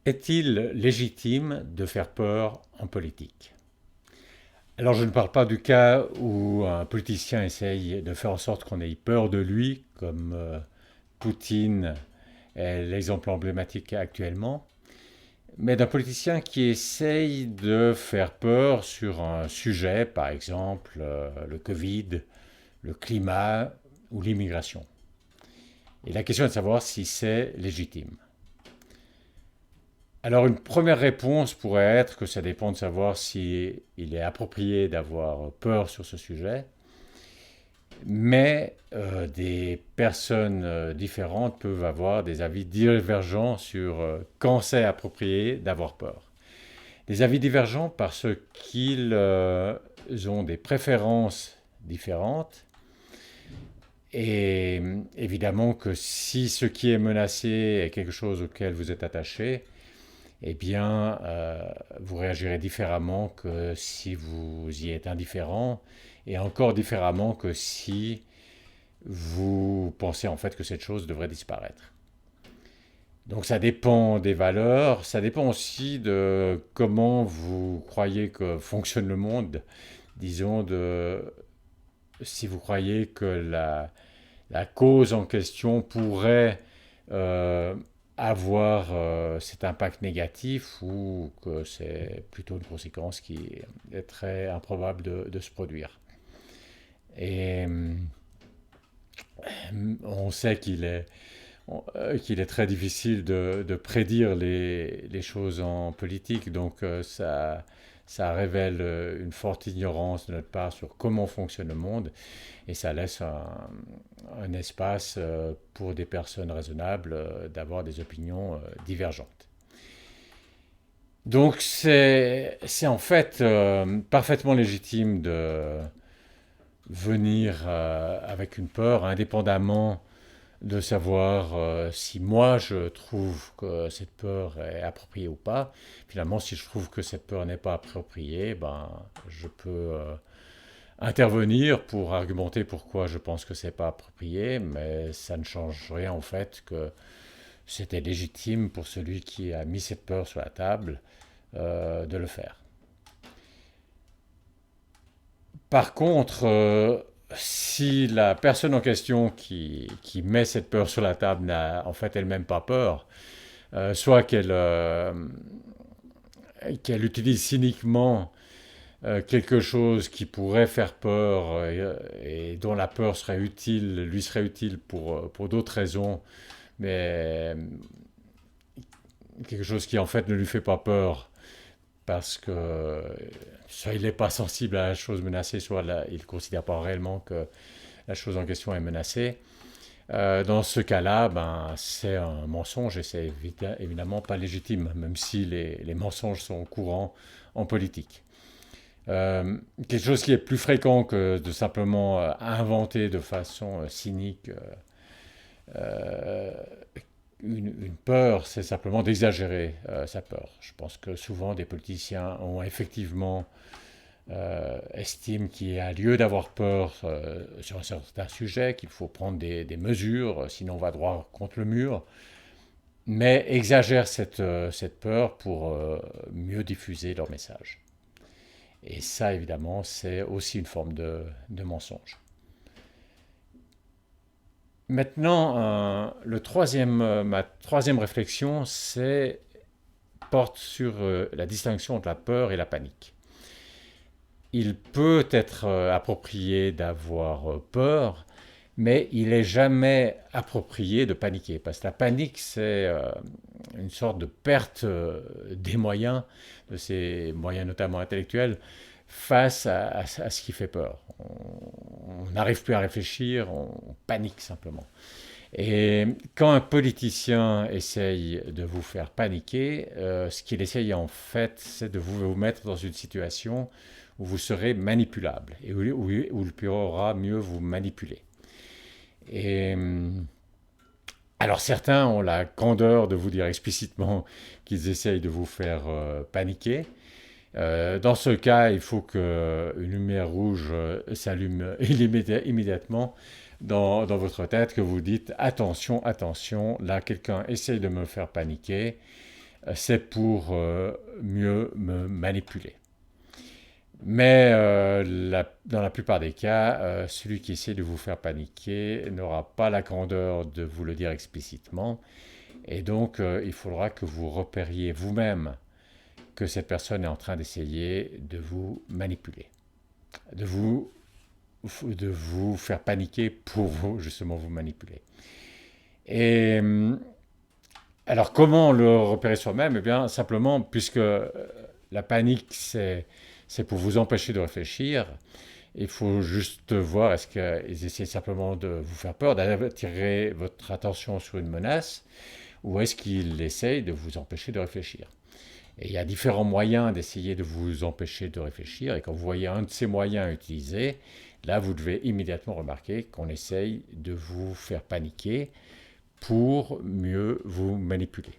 Est-il légitime de faire peur en politique? Alors je ne parle pas du cas où un politicien essaye de faire en sorte qu'on ait peur de lui, comme Poutine est l'exemple emblématique actuellement, mais d'un politicien qui essaye de faire peur sur un sujet, par exemple le Covid, le climat ou l'immigration. Et la question est de savoir si c'est légitime. Alors une première réponse pourrait être que ça dépend de savoir si il est approprié d'avoir peur sur ce sujet, mais des personnes différentes peuvent avoir des avis divergents sur quand c'est approprié d'avoir peur. Des avis divergents parce qu'ils ont des préférences différentes et évidemment que si ce qui est menacé est quelque chose auquel vous êtes attaché, eh bien, vous réagirez différemment que si vous y êtes indifférent, et encore différemment que si vous pensez en fait que cette chose devrait disparaître. Donc ça dépend des valeurs, ça dépend aussi de comment vous croyez que fonctionne le monde. Disons, si vous croyez que la cause en question pourrait euh, avoir cet impact négatif ou que c'est plutôt une conséquence qui est très improbable de se produire. Et on sait qu'il est très difficile de prédire les choses en politique, donc ça révèle une forte ignorance de notre part sur comment fonctionne le monde et ça laisse un espace pour des personnes raisonnables d'avoir des opinions divergentes. Donc c'est en fait parfaitement légitime de venir avec une peur, indépendamment de savoir si moi je trouve que cette peur est appropriée ou pas. Finalement, si je trouve que cette peur n'est pas appropriée, ben, je peux intervenir pour argumenter pourquoi je pense que c'est pas approprié, mais ça ne change rien en fait que c'était légitime pour celui qui a mis cette peur sur la table de le faire. Par contre, si la personne en question qui met cette peur sur la table n'a en fait elle-même pas peur, soit qu'elle utilise cyniquement quelque chose qui pourrait faire peur et dont la peur serait utile, lui serait utile pour d'autres raisons, mais quelque chose qui en fait ne lui fait pas peur parce que soit il n'est pas sensible à la chose menacée, soit il ne considère pas réellement que la chose en question est menacée. Dans ce cas-là, ben, c'est un mensonge et c'est évidemment pas légitime, même si les mensonges sont courants en politique. Quelque chose qui est plus fréquent que de simplement inventer de façon cynique euh, une peur, c'est simplement d'exagérer sa peur. Je pense que souvent des politiciens ont effectivement estiment qu'il y a lieu d'avoir peur sur un certain sujet, qu'il faut prendre des mesures, sinon on va droit contre le mur, mais exagèrent cette peur pour mieux diffuser leur message. Et ça, évidemment, c'est aussi une forme de mensonge. Maintenant, ma troisième réflexion porte sur la distinction entre la peur et la panique. Il peut être approprié d'avoir peur, mais il n'est jamais approprié de paniquer, parce que la panique, c'est une sorte de perte des moyens, de ces moyens notamment intellectuels, face à ce qui fait peur. On n'arrive plus à réfléchir, on panique simplement. Et quand un politicien essaye de vous faire paniquer, ce qu'il essaye en fait, c'est de vous mettre dans une situation où vous serez manipulable et où il pourra mieux vous manipuler. Et alors certains ont la grandeur de vous dire explicitement qu'ils essayent de vous faire paniquer. Dans ce cas, il faut qu'une lumière rouge s'allume immédiatement dans votre tête, que vous dites attention, attention, là quelqu'un essaye de me faire paniquer. c'est pour mieux me manipuler. Mais dans la plupart des cas, celui qui essaie de vous faire paniquer n'aura pas la grandeur de vous le dire explicitement. Et donc, il faudra que vous repériez vous-même que cette personne est en train d'essayer de vous manipuler, de vous, de vous faire paniquer pour vous, justement vous manipuler. Et alors, comment le repérer soi-même? Eh bien, simplement, puisque la panique, c'est pour vous empêcher de réfléchir, il faut juste voir, est-ce qu'ils essaient simplement de vous faire peur, d'attirer votre attention sur une menace, ou est-ce qu'ils essayent de vous empêcher de réfléchir? Et il y a différents moyens d'essayer de vous empêcher de réfléchir, et quand vous voyez un de ces moyens utilisé, là, vous devez immédiatement remarquer qu'on essaye de vous faire paniquer pour mieux vous manipuler.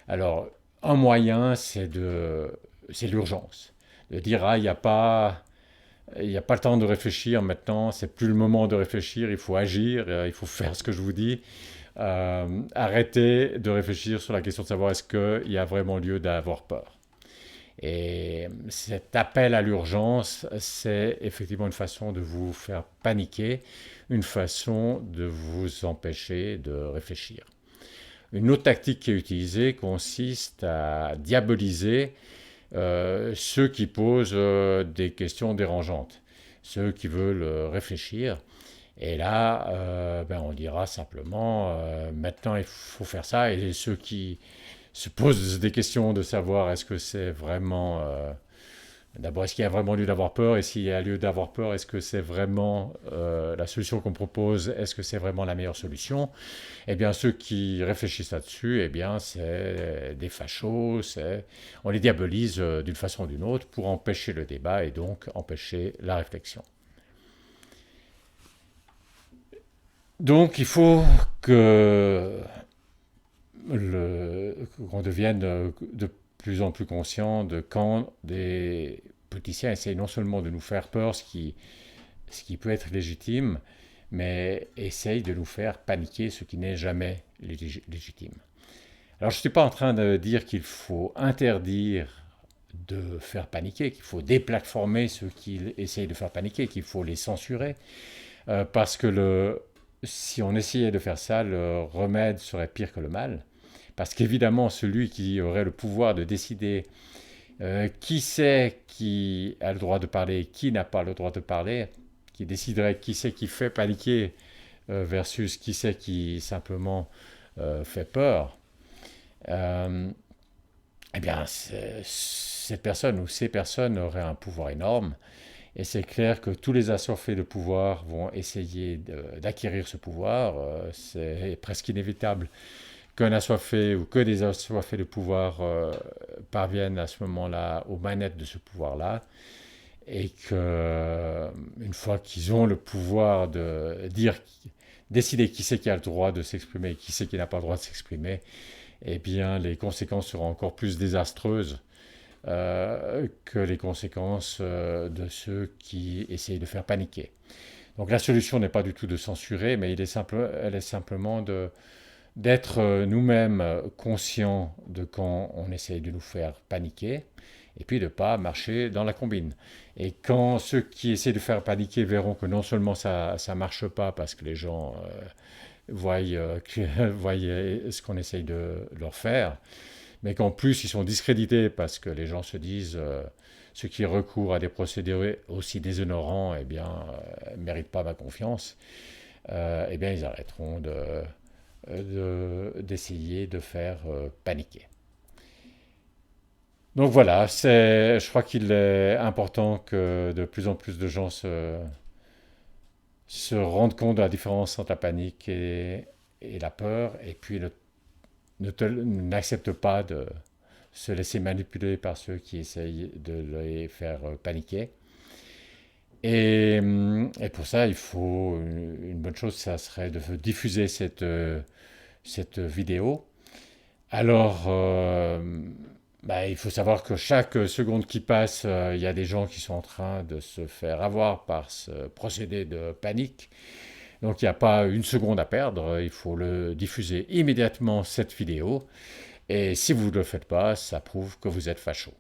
Alors, un moyen, c'est l'urgence. De dire, ah, il n'y a pas le temps de réfléchir maintenant, c'est plus le moment de réfléchir, il faut agir, il faut faire ce que je vous dis. Arrêtez de réfléchir sur la question de savoir est-ce qu'il y a vraiment lieu d'avoir peur. Et cet appel à l'urgence, c'est effectivement une façon de vous faire paniquer, une façon de vous empêcher de réfléchir. Une autre tactique qui est utilisée consiste à diaboliser ceux qui posent des questions dérangeantes, ceux qui veulent réfléchir. Et là, on dira simplement, maintenant il faut faire ça, et ceux qui se posent des questions de savoir est-ce que c'est vraiment... d'abord, est-ce qu'il y a vraiment lieu d'avoir peur? Et s'il y a lieu d'avoir peur, est-ce que c'est vraiment la solution qu'on propose? Est-ce que c'est vraiment la meilleure solution? Eh bien, ceux qui réfléchissent là-dessus, eh bien, c'est des fachos, on les diabolise d'une façon ou d'une autre pour empêcher le débat et donc empêcher la réflexion. Donc, il faut que qu'on devienne de plus en plus conscient de quand des politiciens essayent non seulement de nous faire peur, ce qui peut être légitime, mais essayent de nous faire paniquer, ce qui n'est jamais légitime. Alors je ne suis pas en train de dire qu'il faut interdire de faire paniquer, qu'il faut déplatformer ceux qui essayent de faire paniquer, qu'il faut les censurer, parce que si on essayait de faire ça, le remède serait pire que le mal. Parce qu'évidemment, celui qui aurait le pouvoir de décider qui c'est qui a le droit de parler et qui n'a pas le droit de parler, qui déciderait qui c'est qui fait paniquer versus qui c'est qui simplement fait peur, euh, eh bien, cette personne ou ces personnes auraient un pouvoir énorme. Et c'est clair que tous les assoiffés de pouvoir vont essayer d'acquérir ce pouvoir. C'est presque inévitable qu'un assoiffé ou que des assoiffés de pouvoir parviennent à ce moment-là aux manettes de ce pouvoir-là. Et qu'une fois qu'ils ont le pouvoir de décider qui c'est qui a le droit de s'exprimer et qui c'est qui n'a pas le droit de s'exprimer, eh bien les conséquences seront encore plus désastreuses que les conséquences de ceux qui essayent de faire paniquer. Donc la solution n'est pas du tout de censurer, mais elle est simplement d'être nous-mêmes conscients de quand on essaye de nous faire paniquer, et puis de ne pas marcher dans la combine. Et quand ceux qui essaient de faire paniquer verront que non seulement ça ne marche pas parce que les gens voient ce qu'on essaye de leur faire, mais qu'en plus ils sont discrédités parce que les gens se disent ceux qui recourent à des procédés aussi déshonorants, eh bien, ne méritent pas ma confiance, eh bien, ils arrêteront d'essayer de faire paniquer. Donc voilà, je crois qu'il est important que de plus en plus de gens se rendent compte de la différence entre la panique et la peur, et puis n'acceptent pas de se laisser manipuler par ceux qui essayent de les faire paniquer. Et pour ça, il faut une bonne chose, ça serait de diffuser cette vidéo. Alors, il faut savoir que chaque seconde qui passe, il y a des gens qui sont en train de se faire avoir par ce procédé de panique. Donc il n'y a pas une seconde à perdre, il faut le diffuser immédiatement cette vidéo. Et si vous ne le faites pas, ça prouve que vous êtes facho.